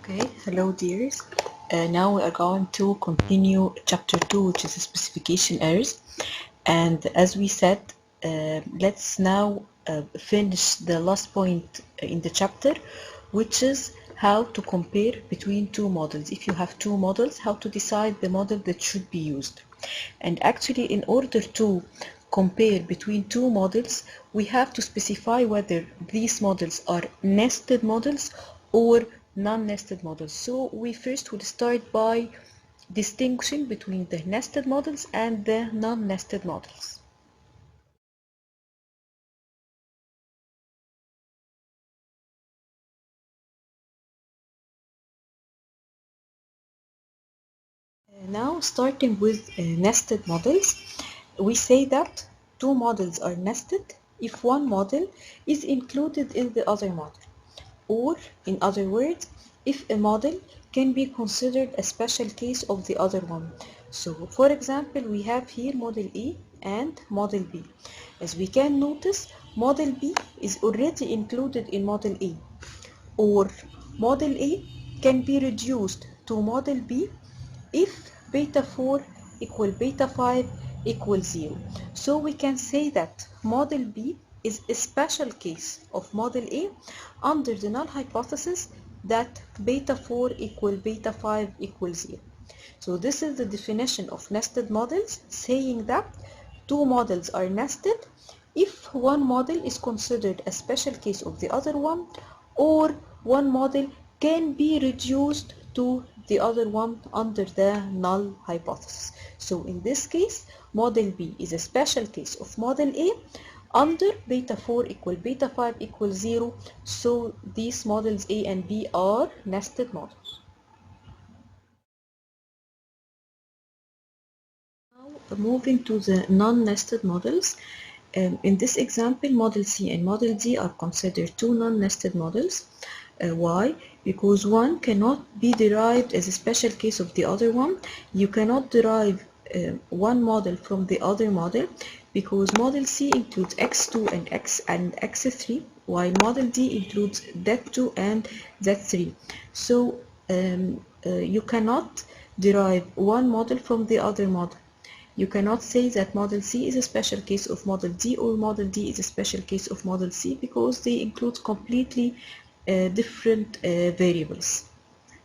Okay, hello dears. Now we are going to continue chapter 2, which is specification errors. And as we said, let's now finish the last point in the chapter, which is how to compare between two models. If you have two models, how to decide the model that should be used. And actually, in order to compare between two models, we have to specify whether these models are nested models or non-nested models. So we first will start by distinguishing between the nested models and the non-nested models. Now, starting with nested models, we say that two models are nested if one model is included in the other model, or in other words, if a model can be considered a special case of the other one. So, for example, we have here model A and model B. As we can notice, model B is already included in model A, or model A can be reduced to model B if beta 4 equal beta 5 equals 0. So we can say that model B is a special case of model A under the null hypothesis that beta 4 equal beta 5 equals 0. So this is the definition of nested models, saying that two models are nested if one model is considered a special case of the other one, or one model can be reduced to the other one under the null hypothesis. So in this case, model B is a special case of model A under beta 4 equal beta 5 equals 0. So these models A and B are nested models. Now moving to the non-nested models. In this example, model C and model D are considered two non-nested models. Why? Because one cannot be derived as a special case of the other one. You cannot derive one model from the other model, because model C includes x2 and x3, while model D includes z2 and z3. So you cannot derive one model from the other model. You cannot say that model C is a special case of model D or model D is a special case of model C, because they include completely different variables.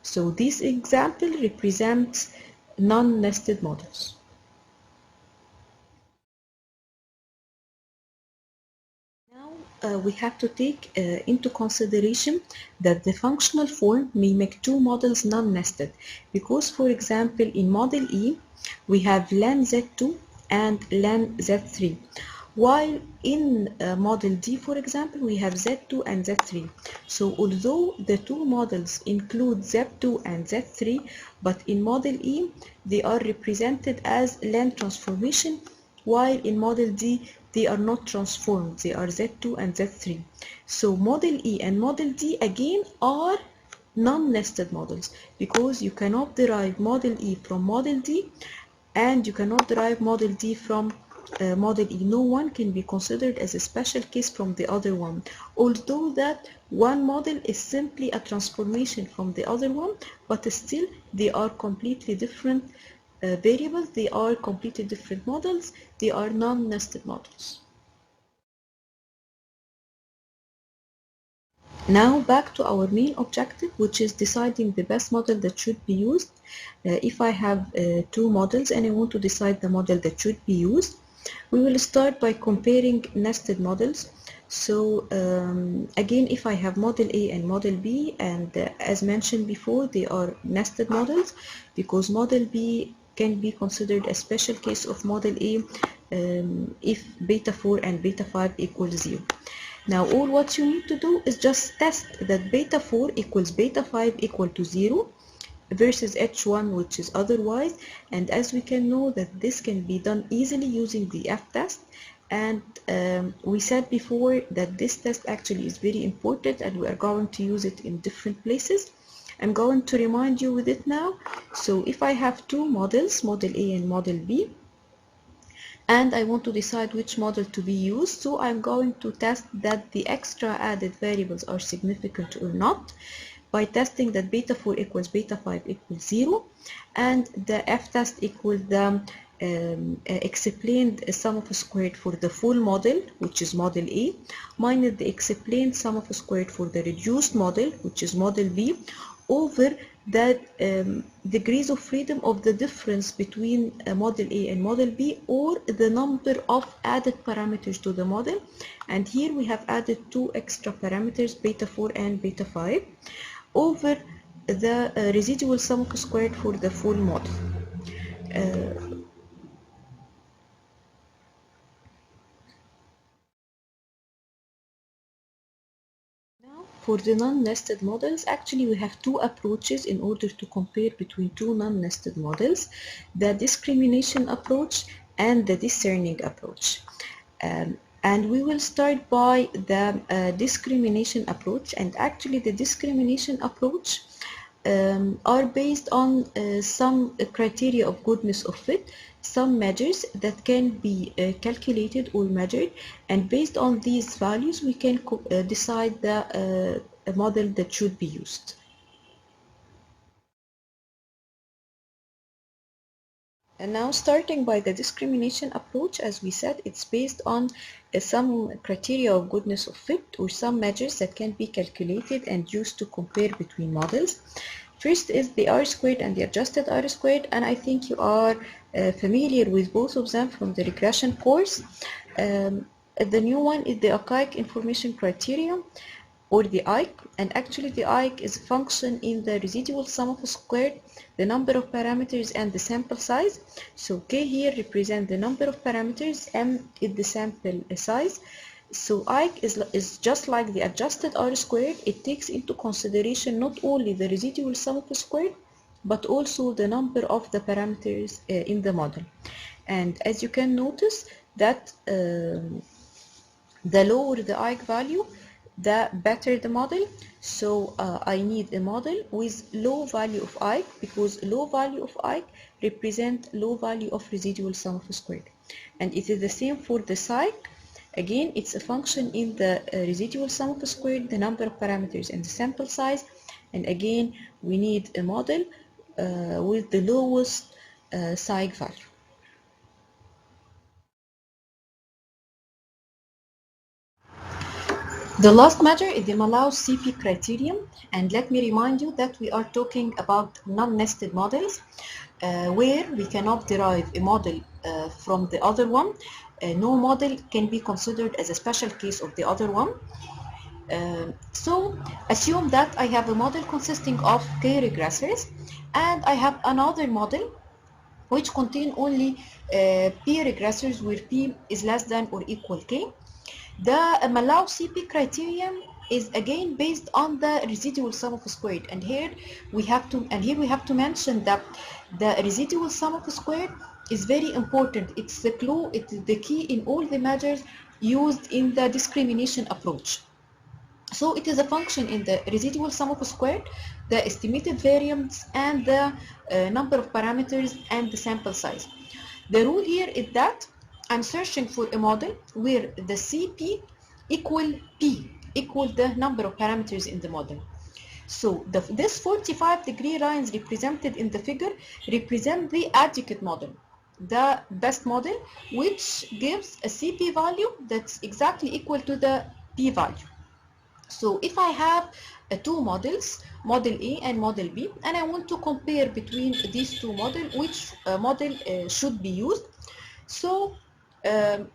So this example represents non-nested models. Now we have to take into consideration that the functional form may make two models non-nested, because, for example, in model E we have len z2 and len z3, while in model D, for example, we have z2 and z3. So although the two models include z2 and z3, but in model E they are represented as len transformation, while in model D they are not transformed, they are z2 and z3. So model E and model D again are non-nested models, because you cannot derive model E from model D, and you cannot derive model D from model E. No one can be considered as a special case from the other one, although that one model is simply a transformation from the other one, but still they are completely different variables, they are completely different models, they are non-nested models. Now back to our main objective, which is deciding the best model that should be used. If I have two models and I want to decide the model that should be used, we will start by comparing nested models. So again, if I have model A and model B, and as mentioned before, they are nested models, because model B can be considered a special case of model A if beta 4 and beta 5 equals 0. Now all what you need to do is just test that beta 4 equals beta 5 equal to 0 versus h1, which is otherwise, and as we can know that this can be done easily using the f-test, and we said before that this test actually is very important and we are going to use it in different places. I'm going to remind you with it now. So if I have two models, model A and model B, and I want to decide which model to be used, so I'm going to test that the extra added variables are significant or not by testing that beta 4 equals beta 5 equals 0, and the f-test equals the explained sum of squared for the full model, which is model A, minus the explained sum of squared for the reduced model, which is model B, over the degrees of freedom of the difference between model A and model B, or the number of added parameters to the model. And here we have added two extra parameters, beta 4 and beta 5, over the residual sum of squared for the full model. For the non-nested models, actually we have two approaches in order to compare between two non-nested models, the discrimination approach and the discerning approach. And we will start by the discrimination approach, and actually the discrimination approach are based on some criteria of goodness of fit, some measures that can be calculated or measured, and based on these values we can decide the model that should be used. And now, starting by the discrimination approach, as we said, it's based on some criteria of goodness of fit, or some measures that can be calculated and used to compare between models. First is the R-squared and the adjusted R-squared, and I think you are familiar with both of them from the regression course. The new one is the archaic information criterion, or the IC, and actually the IC is a function in the residual sum of squared, the number of parameters, and the sample size. So K here represents the number of parameters, M is the sample size. So IC is just like the adjusted R-squared. It takes into consideration not only the residual sum of squared, but also the number of the parameters in the model. And as you can notice that the lower the IC value, the better the model. So I need a model with low value of I, because low value of I represent low value of residual sum of squared. And it is the same for the psi. Again, it's a function in the residual sum of squared, the number of parameters, and the sample size. And again, we need a model with the lowest psi value. The last measure is the Mallows CP criterion, and let me remind you that we are talking about non-nested models where we cannot derive a model from the other one. No model can be considered as a special case of the other one. So assume that I have a model consisting of k regressors, and I have another model which contain only p regressors where p is less than or equal k. The Mallows CP criterion is again based on the residual sum of squared, and here we have to mention that the residual sum of squared is very important. It's the clue, it is the key in all the measures used in the discrimination approach. So it is a function in the residual sum of squared, the estimated variance, and the number of parameters and the sample size. The rule here is that I'm searching for a model where the CP equal P, equal the number of parameters in the model. So this 45-degree lines represented in the figure represent the adequate model, the best model, which gives a CP value that's exactly equal to the P value. So if I have two models, model A and model B, and I want to compare between these two models, which model should be used. So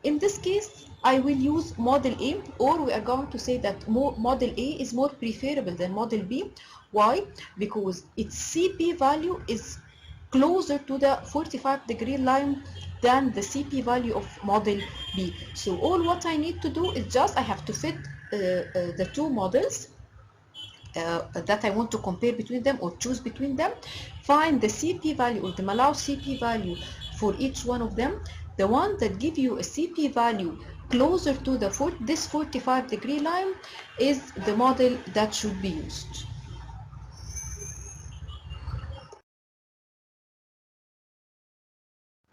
in this case, I will use model A, or we are going to say that model A is more preferable than model B. Why? Because its CP value is closer to the 45-degree line than the CP value of model B. So all what I need to do is just I have to fit the two models that I want to compare between them or choose between them, find the CP value or the Mallows CP value for each one of them. The one that gives you a CP value closer to this 45-degree line is the model that should be used.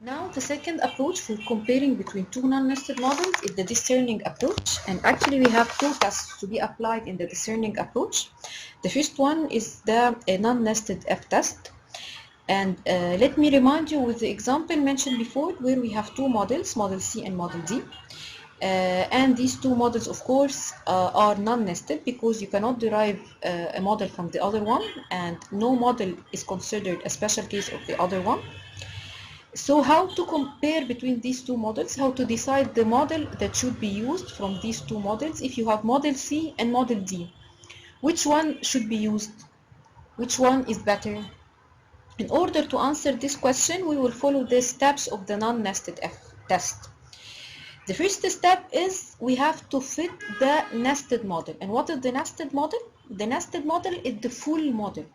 Now the second approach for comparing between two non-nested models is the discerning approach. And actually we have two tests to be applied in the discerning approach. The first one is the non-nested F-test. And let me remind you with the example mentioned before, where we have two models, model C and model D. And these two models, of course, are non-nested because you cannot derive a model from the other one, and no model is considered a special case of the other one. So how to compare between these two models, how to decide the model that should be used from these two models? If you have model C and model D, which one should be used? Which one is better? In order to answer this question, we will follow the steps of the non-nested F-test. The first step is we have to fit the nested model. And what is the nested model? The nested model is the full model.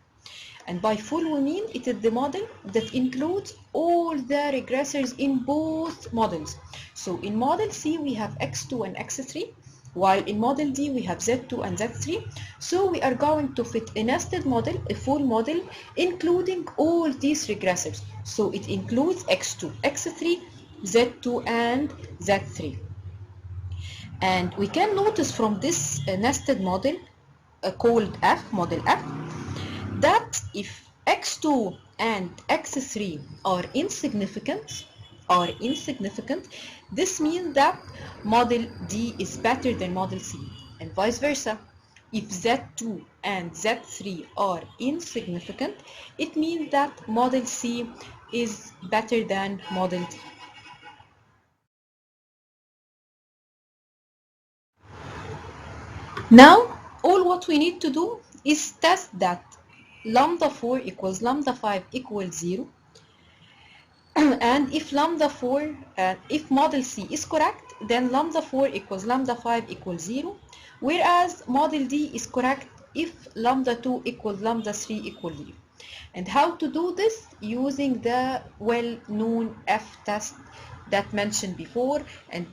And by full we mean it is the model that includes all the regressors in both models. So in model C we have x2 and x3, while in model D we have z2 and z3. So we are going to fit a nested model, a full model, including all these regressors. So it includes x2, x3, z2 and z3. And we can notice from this nested model called F, model F, that if x2 and x3 are insignificant, this means that model D is better than model C, and vice versa. If z2 and z3 are insignificant, it means that model C is better than model D. Now, all what we need to do is test that lambda 4 equals lambda 5 equals 0. And if lambda 4, if model C is correct, then lambda 4 equals lambda 5 equals 0. Whereas model D is correct if lambda 2 equals lambda 3 equals 0. And how to do this? Using the well-known F-test that mentioned before. And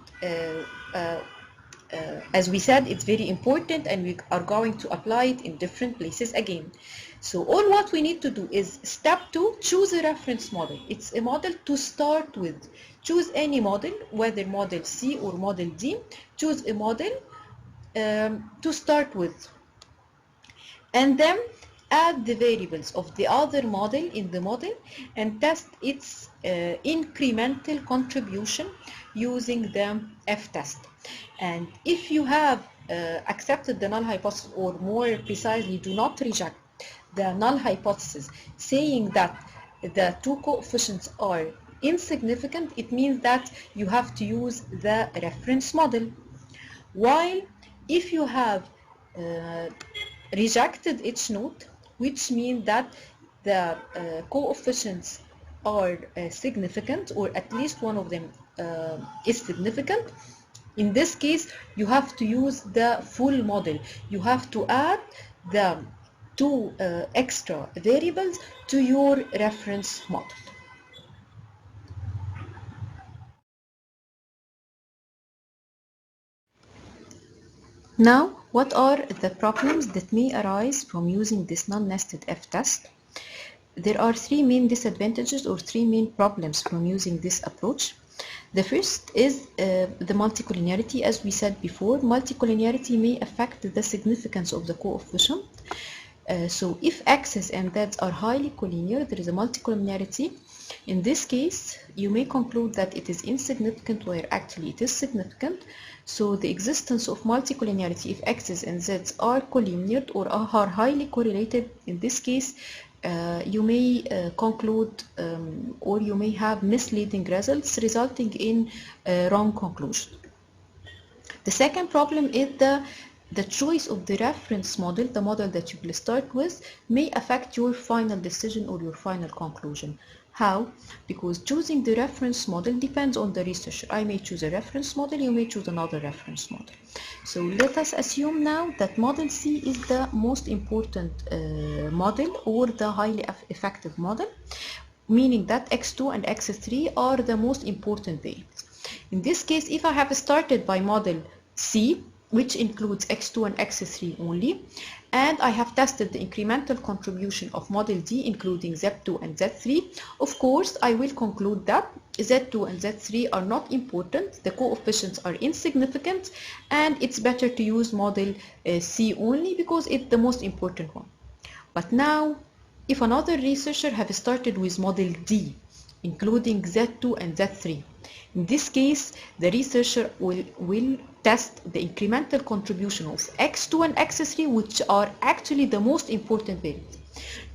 as we said, it's very important, and we are going to apply it in different places again. So all what we need to do is step 2, choose a reference model. It's a model to start with. Choose any model, whether model C or model D. Choose a model to start with. And then add the variables of the other model in the model and test its incremental contribution using the F-test. And if you have accepted the null hypothesis, or more precisely, do not reject the null hypothesis, saying that the two coefficients are insignificant, it means that you have to use the reference model. While if you have rejected each node, which means that the coefficients are significant, or at least one of them is significant, in this case you have to use the full model. You have to add the two extra variables to your reference model. Now, what are the problems that may arise from using this non-nested F-test? There are three main disadvantages or three main problems from using this approach. The first is the multicollinearity. As we said before, multicollinearity may affect the significance of the coefficient. So if x's and z's are highly collinear, there is a multicollinearity. In this case, you may conclude that it is insignificant where actually it is significant. So the existence of multicollinearity, if x's and z's are collinear or are highly correlated, in this case, you may conclude or you may have misleading results resulting in wrong conclusion. The second problem is the choice of the reference model, the model that you will start with, may affect your final decision or your final conclusion. How? Because choosing the reference model depends on the researcher. I may choose a reference model, you may choose another reference model. So let us assume now that model C is the most important model, or the highly effective model, meaning that x2 and x3 are the most important variables. In this case, if I have started by model C, which includes x2 and x3 only, and I have tested the incremental contribution of model D including Z2 and Z3. Of course, I will conclude that Z2 and Z3 are not important, the coefficients are insignificant, and it's better to use model C only because it's the most important one. But now, if another researcher have started with model D, including Z2 and Z3, in this case, the researcher will test the incremental contribution of x2 and x3, which are actually the most important variables.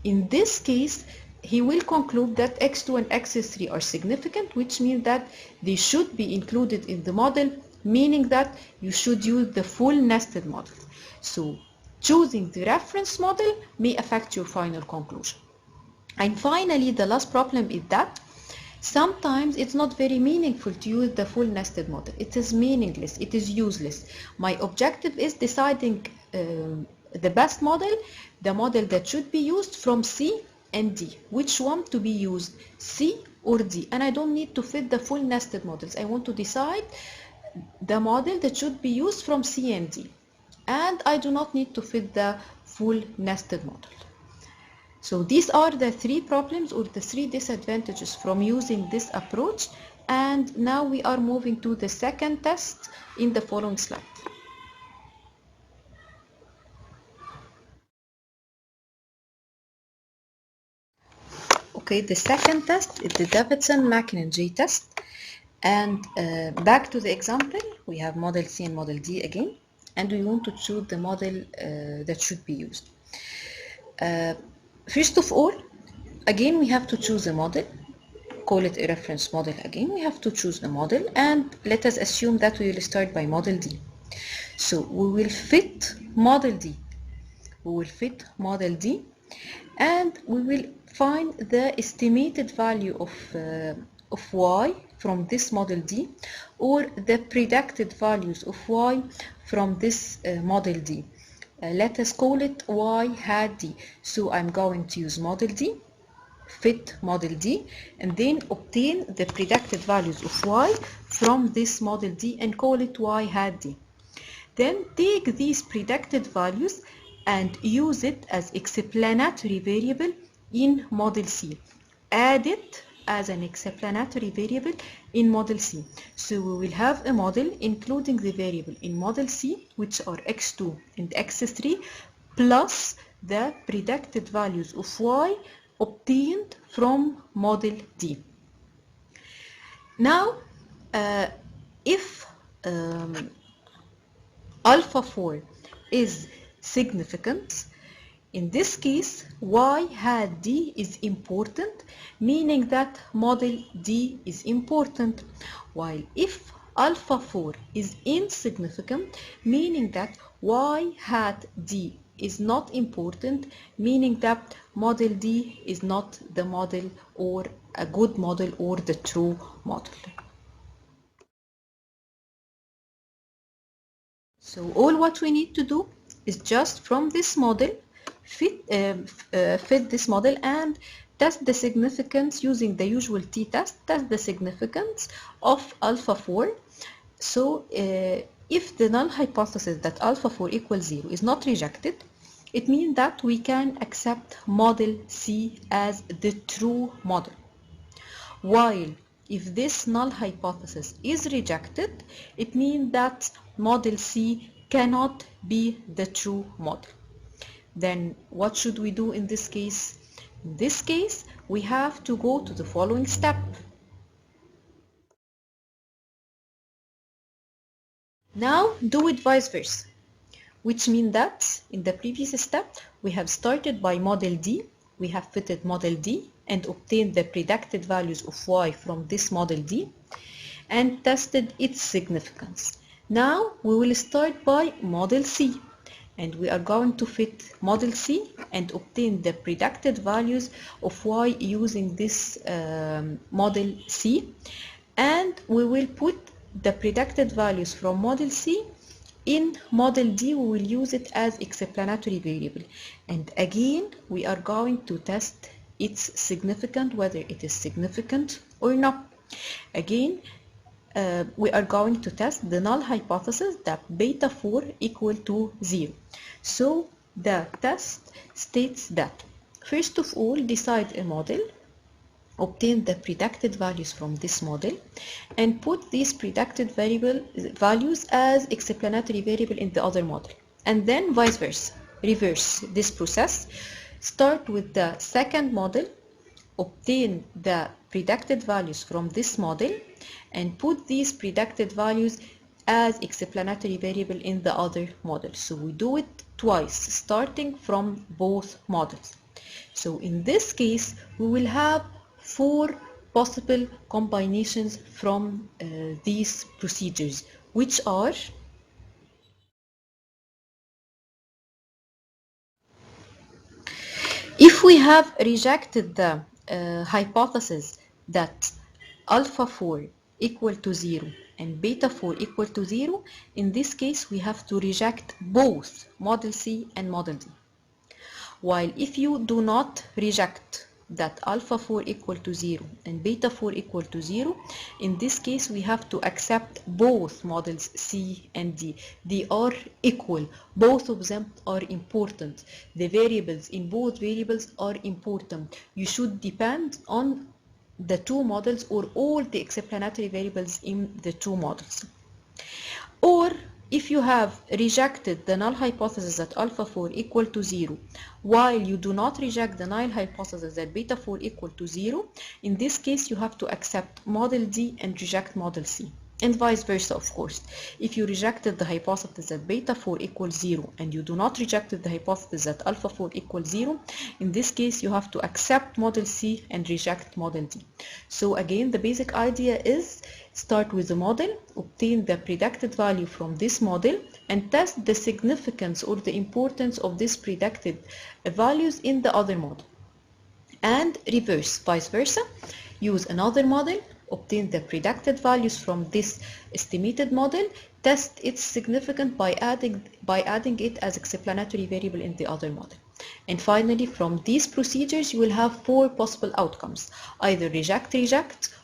In this case, he will conclude that x2 and x3 are significant, which means that they should be included in the model, meaning that you should use the full nested model. So, choosing the reference model may affect your final conclusion. And finally, the last problem is that sometimes it's not very meaningful to use the full nested model. It is meaningless, it is useless. My objective is deciding the best model, the model that should be used from C and D. Which one to be used, C or D? And I don't need to fit the full nested models. I want to decide the model that should be used from C and D. And I do not need to fit the full nested model. So these are the three problems or the three disadvantages from using this approach. And now we are moving to the second test in the following slide. Okay, the second test is the Davidson-Mackinnon G-test. And back to the example, we have model C and model D again. And we want to choose the model that should be used. First of all, again we have to choose a model, call it a reference model again. We have to choose a model and let us assume that we will start by model D. So we will fit model D. We will fit model D and we will find the estimated value of y from this model D or the predicted values of y from this model D. Let us call it y hat D. So I'm going to use model D, fit model D, and then obtain the predicted values of y from this model D and call it y hat D. Then take these predicted values and use it as explanatory variable in model C. Add it as an explanatory variable in model C. So we will have a model including the variable in model C, which are x2 and x3, plus the predicted values of y obtained from model D. Now, if alpha 4 is significant, in this case, y hat D is important, meaning that model D is important, while if alpha 4 is insignificant, meaning that y hat D is not important, meaning that model D is not the model or a good model or the true model. So all what we need to do is just from this model fit this model and test the significance using the usual t-test, test the significance of alpha 4. So if the null hypothesis that alpha 4 equals 0 is not rejected, it means that we can accept model C as the true model. While if this null hypothesis is rejected, it means that model C cannot be the true model. Then what should we do in this case? In this case, we have to go to the following step. Now do it vice versa, which means that in the previous step, we have started by model D, we have fitted model D and obtained the predicted values of y from this model D and tested its significance. Now we will start by model C. And we are going to fit model C and obtain the predicted values of y using this model C. And we will put the predicted values from model C in model D. We will use it as explanatory variable. And again, we are going to test its significance, whether it is significant or not. Again, we are going to test the null hypothesis that beta 4 equal to 0. So the test states that, first of all, decide a model, obtain the predicted values from this model, and put these predicted values as explanatory variable in the other model, and then vice versa. Reverse this process. Start with the second model, obtain the predicted values from this model, and put these predicted values as explanatory variable in the other model. So we do it twice, starting from both models. So in this case, we will have 4 possible combinations from these procedures, which are: if we have rejected the hypothesis that alpha 4 equal to 0 and beta 4 equal to 0, in this case we have to reject both model C and model D. While if you do not reject that alpha 4 equal to 0 and beta 4 equal to 0, in this case we have to accept both models C and D. They are equal. Both of them are important. The variables in both variables are important. You should depend on the two models or all the explanatory variables in the two models. Or if you have rejected the null hypothesis that alpha 4 equal to 0, while you do not reject the null hypothesis that beta 4 equal to 0, in this case you have to accept model D and reject model C. And vice versa, of course. If you rejected the hypothesis that beta 4 equals 0 and you do not reject the hypothesis that alpha 4 equals 0, in this case you have to accept model C and reject model D. So again, the basic idea is start with the model, obtain the predicted value from this model, and test the significance or the importance of this predicted values in the other model. And reverse, vice versa. Use another model, obtain the predicted values from this estimated model, test its significance by adding it as explanatory variable in the other model. And finally, from these procedures you will have 4 possible outcomes: either reject,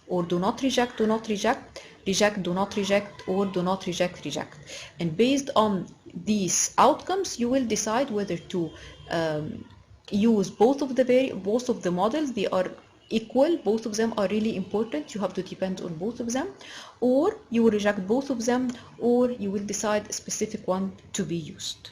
or do not reject, reject, do not reject, or do not reject, reject. And based on these outcomes you will decide whether to use both of the models. They are equal, both of them are really important, you have to depend on both of them, or you will reject both of them, or you will decide a specific one to be used.